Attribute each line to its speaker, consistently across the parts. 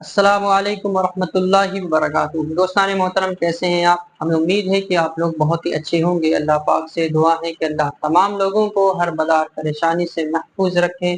Speaker 1: अस्सलामु अलैकुम वरहमतुल्लाहि वबरकातुहू। दोस्तान मोहतरम, कैसे हैं आप? हमें उम्मीद है कि आप लोग बहुत ही अच्छे होंगे। अल्लाह पाक से दुआ है कि अल्लाह तमाम लोगों को हर बला परेशानी से महफूज रखे,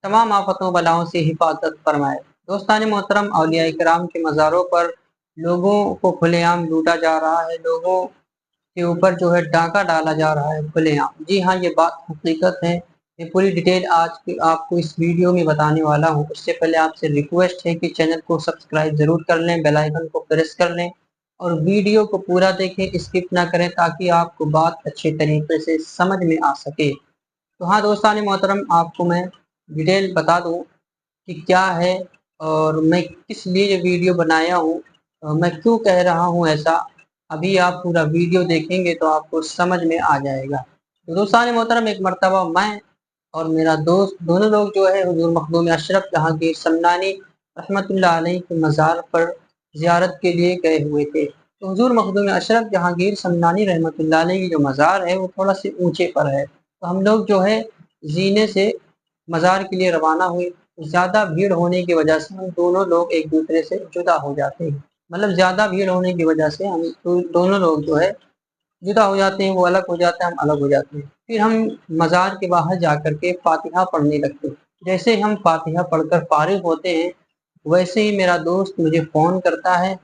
Speaker 1: तमाम आफतों बलाओं से हिफाजत फरमाए। दोस्तान मोहतरम, औलिया इकराम के मज़ारों पर लोगों को खुलेआम लूटा जा रहा है, लोगों के ऊपर जो है डाका डाला जा रहा है खुलेआम। जी हाँ, ये बात हकीकत है। ये पूरी डिटेल आज की आपको इस वीडियो में बताने वाला हूँ। उससे पहले आपसे रिक्वेस्ट है कि चैनल को सब्सक्राइब ज़रूर कर लें, बेल आइकन को प्रेस कर लें और वीडियो को पूरा देखें, स्किप ना करें, ताकि आपको बात अच्छे तरीके से समझ में आ सके। तो हाँ दोस्तान मोहतरम, आपको मैं डिटेल बता दूँ कि क्या है और मैं किस लिए ये वीडियो बनाया हूँ, मैं क्यों कह रहा हूँ ऐसा। अभी आप पूरा वीडियो देखेंगे तो आपको समझ में आ जाएगा। तो दोस्तान मोहतरम, एक मरतबा मैं और मेरा दोस्त दोनों लोग जो है हुजूर मखदूम अशरफ जहांगीर समनानी रहमतुल्लाह अलैह के मज़ार पर ज़ियारत के लिए गए हुए थे। तो हुजूर मखदूम अशरफ जहांगीर समनानी रहमतुल्लाह अलैह की जो मज़ार है वो थोड़ा से ऊंचे पर है। तो हम लोग जो है जीने से मज़ार के लिए रवाना हुए। ज़्यादा भीड़ होने की वजह से हम दोनों लोग एक दूसरे से जुदा हो जाते हैं। मतलब ज़्यादा भीड़ होने की वजह से हम दोनों लोग जो है जुदा हो जाते हैं, वो अलग हो जाते हैं, हम अलग हो जाते हैं। फिर हम मज़ार के बाहर जा कर के फातिहा पढ़ने लगते हैं। जैसे हम फातिहा पढ़कर फारिग होते हैं, वैसे ही मेरा दोस्त मुझे फ़ोन करता है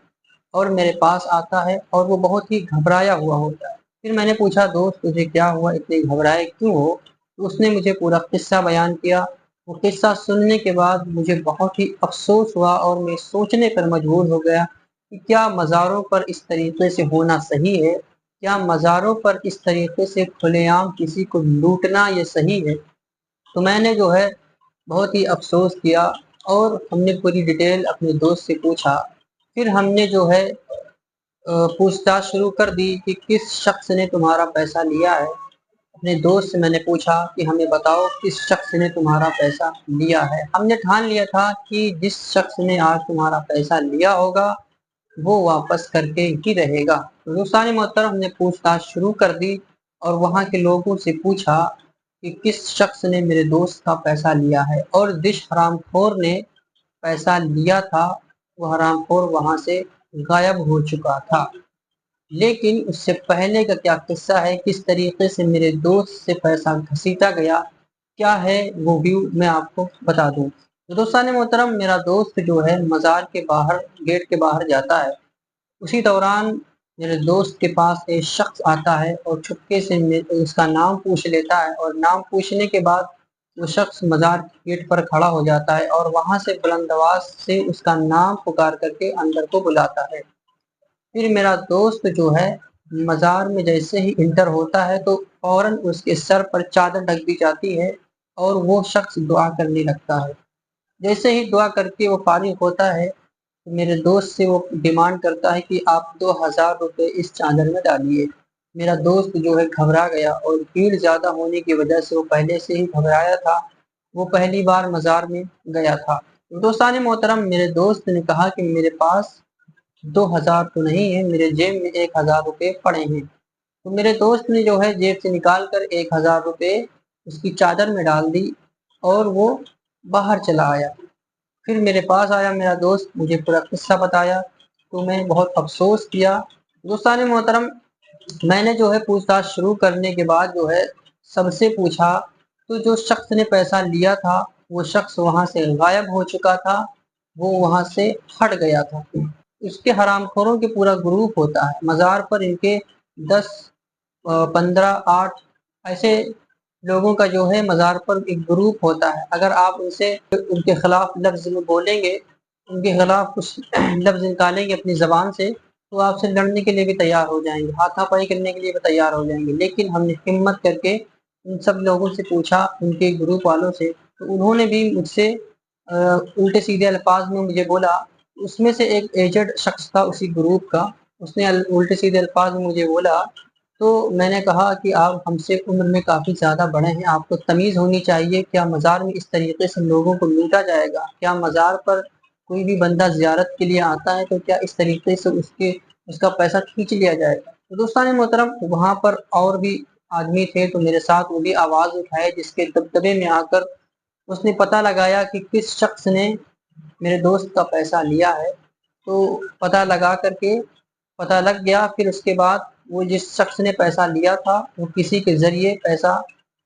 Speaker 1: और मेरे पास आता है और वो बहुत ही घबराया हुआ होता है। फिर मैंने पूछा, दोस्त तुझे क्या हुआ, इतने घबराए क्यों हो? तो उसने मुझे पूरा किस्सा बयान किया। वो किस्सा सुनने के बाद मुझे बहुत ही अफ़सोस हुआ और मैं सोचने पर मजबूर हो गया कि क्या मज़ारों पर इस तरीके से होना सही है? क्या मज़ारों पर इस तरीके से खुलेआम किसी को लूटना ये सही है? तो मैंने जो है बहुत ही अफ़सोस किया और हमने पूरी डिटेल अपने दोस्त से पूछा। फिर हमने जो है पूछताछ शुरू कर दी कि किस शख्स ने तुम्हारा पैसा लिया है। अपने दोस्त से मैंने पूछा कि हमें बताओ किस शख्स ने तुम्हारा पैसा लिया है। हमने ठान लिया था कि जिस शख्स ने आज तुम्हारा पैसा लिया होगा वो वापस करके ही रहेगा। तो दोस्तान मोहतरम, हमने पूछताछ शुरू कर दी और वहाँ के लोगों से पूछा कि किस शख्स ने मेरे दोस्त का पैसा लिया है, और जिस हरामखोर ने पैसा लिया था वो हरामखोर वहाँ से गायब हो चुका था। लेकिन उससे पहले का क्या किस्सा है, किस तरीके से मेरे दोस्त से पैसा घसीटा गया, क्या है वो व्यू मैं आपको बता दूं। तो दोस्तान मोहतरम, मेरा दोस्त जो है मज़ार के बाहर गेट के बाहर जाता है। उसी दौरान मेरे दोस्त के पास एक शख्स आता है और चुपके से उसका नाम पूछ लेता है, और नाम पूछने के बाद वो शख्स मज़ार के गेट पर खड़ा हो जाता है और वहाँ से बुलंद आवाज़ से उसका नाम पुकार करके अंदर को बुलाता है। फिर मेरा दोस्त जो है मज़ार में जैसे ही इंटर होता है तो फ़ौरन उसके सर पर चादर ढक दी जाती है और वो शख्स दुआ करने लगता है। जैसे ही दुआ करके वो फारिग होता है तो मेरे दोस्त से वो डिमांड करता है कि आप 2000 रुपये इस चादर में डालिए। मेरा दोस्त जो है घबरा गया और भीड़ ज़्यादा होने की वजह से वो पहले से ही घबराया था। वो पहली बार मज़ार में गया था। दोस्तान मोहतरम, मेरे दोस्त ने कहा कि मेरे पास 2000 तो नहीं है, मेरे जेब में 1000 रुपये पड़े हैं। तो मेरे दोस्त ने जो है जेब से निकाल कर 1000 रुपये उसकी चादर में डाल दी और वो बाहर चला आया। फिर मेरे पास आया मेरा दोस्त, मुझे पूरा किस्सा बताया तो मैं बहुत अफ़सोस किया। दोस्तान मोहतरम, मैंने जो है पूछताछ शुरू करने के बाद जो है सबसे पूछा, तो जो शख्स ने पैसा लिया था वो शख्स वहाँ से गायब हो चुका था, वो वहाँ से हट गया था। उसके हरामखोरों के पूरा ग्रुप होता है मज़ार पर, इनके 10 15 8 ऐसे लोगों का जो है मज़ार पर एक ग्रुप होता है। अगर आप उनसे उनके खिलाफ लफ्ज़ में बोलेंगे, उनके खिलाफ कुछ लफ्ज़ निकालेंगे अपनी ज़बान से, तो आपसे लड़ने के लिए भी तैयार हो जाएंगे, हाथापाई करने के लिए भी तैयार हो जाएंगे। लेकिन हमने हिम्मत करके उन सब लोगों से पूछा, उनके ग्रुप वालों से, तो उन्होंने भी मुझसे उल्टे सीधे अल्फाज में मुझे बोला। उसमें से एक एजेड शख्स था उसी ग्रुप का, उसने उल्टे सीधे अल्फाज में मुझे बोला। तो मैंने कहा कि आप हमसे उम्र में काफ़ी ज़्यादा बड़े हैं, आपको तमीज़ होनी चाहिए। क्या मज़ार में इस तरीके से लोगों को लूटा जाएगा? क्या मज़ार पर कोई भी बंदा ज़ियारत के लिए आता है तो क्या इस तरीके से उसका पैसा खींच लिया जाएगा? तो दोस्तान मोहतरम, वहाँ पर और भी आदमी थे तो मेरे साथ वो भी आवाज़ उठाए, जिसके दबदबे में आकर उसने पता लगाया कि किस शख्स ने मेरे दोस्त का पैसा लिया है, तो पता लग गया। फिर उसके बाद वो जिस शख्स ने पैसा लिया था वो किसी के ज़रिए पैसा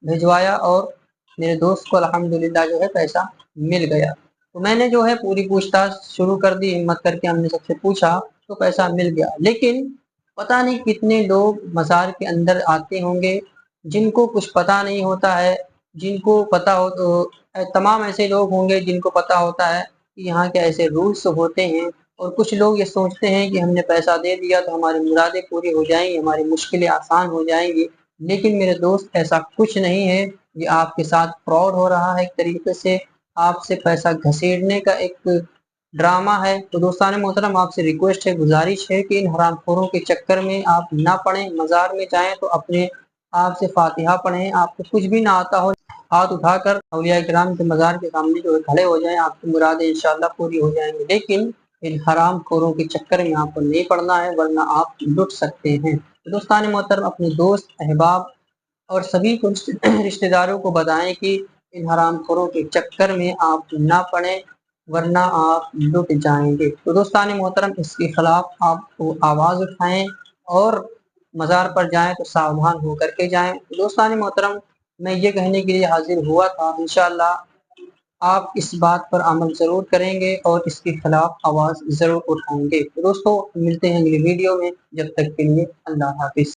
Speaker 1: भिजवाया और मेरे दोस्त को अल्हम्दुलिल्लाह जो है पैसा मिल गया। तो मैंने जो है पूरी पूछताछ शुरू कर दी, हिम्मत करके हमने सबसे पूछा तो पैसा मिल गया। लेकिन पता नहीं कितने लोग मज़ार के अंदर आते होंगे जिनको कुछ पता नहीं होता है, जिनको पता हो तो तमाम ऐसे लोग होंगे जिनको पता होता है कि यहाँ के ऐसे रूल्स होते हैं, और कुछ लोग ये सोचते हैं कि हमने पैसा दे दिया तो हमारी मुरादें पूरी हो जाएंगी, हमारी मुश्किलें आसान हो जाएंगी। लेकिन मेरे दोस्त ऐसा कुछ नहीं है, ये आपके साथ फ्रॉड हो रहा है, एक तरीके से आपसे पैसा घसीटने का एक ड्रामा है। तो दोस्तान मोहतरम, आपसे रिक्वेस्ट है, गुजारिश है कि इन हरामखोरों के चक्कर में आप ना पड़ें। मज़ार में जाएं तो अपने आप से फातिहा पढ़ें, आपको कुछ भी ना आता हो हाथ उठाकर औलिया किराम के मज़ार के सामने जो है खड़े हो जाएं, आपकी मुरादें इंशाअल्लाह पूरी हो जाएंगी। लेकिन इन हराम खोरों के चक्कर में आपको नहीं पड़ना है, वरना आप लुट सकते हैं। तो दोस्तान मोहतरम, अपने दोस्त, अहबाब और सभी को रिश्तेदारों को बताएं कि इन हराम खोरों के चक्कर में आप ना पड़ें, वरना आप लुट जाएंगे। तो दोस्तान मोहतरम, इसके खिलाफ आप आवाज़ उठाएं और मज़ार पर जाएं तो सावधान होकर के जाएं। तो दोस्तान मोहतरम, मैं ये कहने के लिए हाजिर हुआ था, इंशाअल्लाह आप इस बात पर अमल ज़रूर करेंगे और इसके खिलाफ आवाज़ ज़रूर उठाएंगे। तो दोस्तों, मिलते हैं अगली वीडियो में, जब तक के लिए अल्लाह हाफिज़।